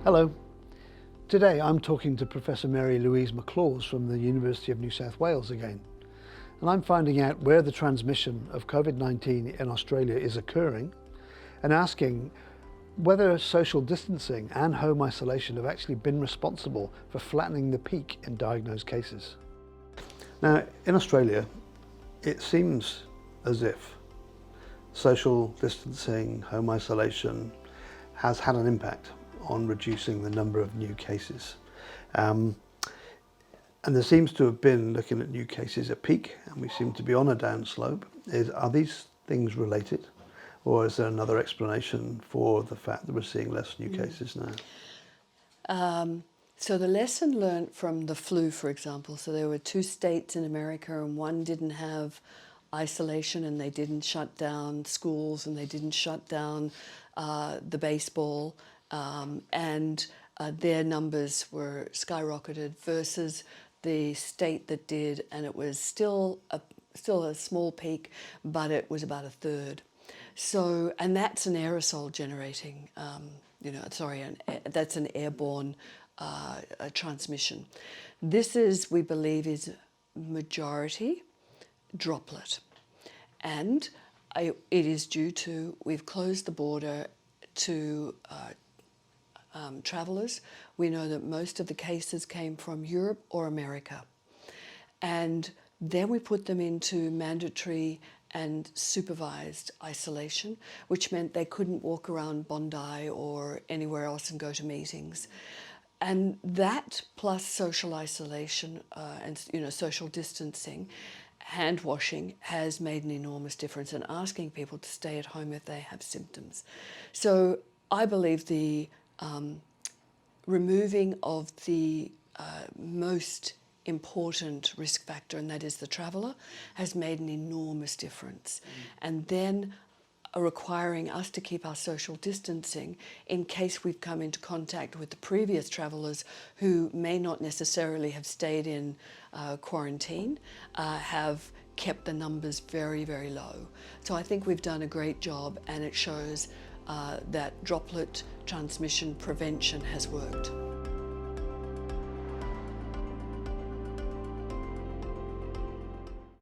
Hello. Today I'm talking to Professor Mary-Louise McLaws from the University of New South Wales again. And I'm finding out where the transmission of COVID-19 in Australia is occurring and asking whether social distancing and home isolation have actually been responsible for flattening the peak in diagnosed cases. Now, in Australia, it seems as if social distancing, home isolation has had an impact on reducing the number of new cases. And there seems to have been, looking at new cases, a peak, and we seem to be on a downslope. Are these things related, or is there another explanation for the fact that we're seeing less new cases now? So the lesson learned from the flu, for example, so there were 2 states in America and one didn't have isolation and they didn't shut down schools and they didn't shut down the baseball, and their numbers were skyrocketed versus the state that did, and it was still a small peak, but it was about 1/3. So, and that's an aerosol generating, that's an airborne transmission. This is, we believe, is majority droplet, and it is due to we've closed the border to travellers. We know that most of the cases came from Europe or America, and then we put them into mandatory and supervised isolation, which meant they couldn't walk around Bondi or anywhere else and go to meetings. And that plus social isolation and social distancing, hand washing, has made an enormous difference, and asking people to stay at home if they have symptoms. So I believe the removing of the most important risk factor, and that is the traveller, has made an enormous difference. And then requiring us to keep our social distancing in case we've come into contact with the previous travellers who may not necessarily have stayed in quarantine, have kept the numbers very, very low. So I think we've done a great job, and it shows that droplet transmission prevention has worked.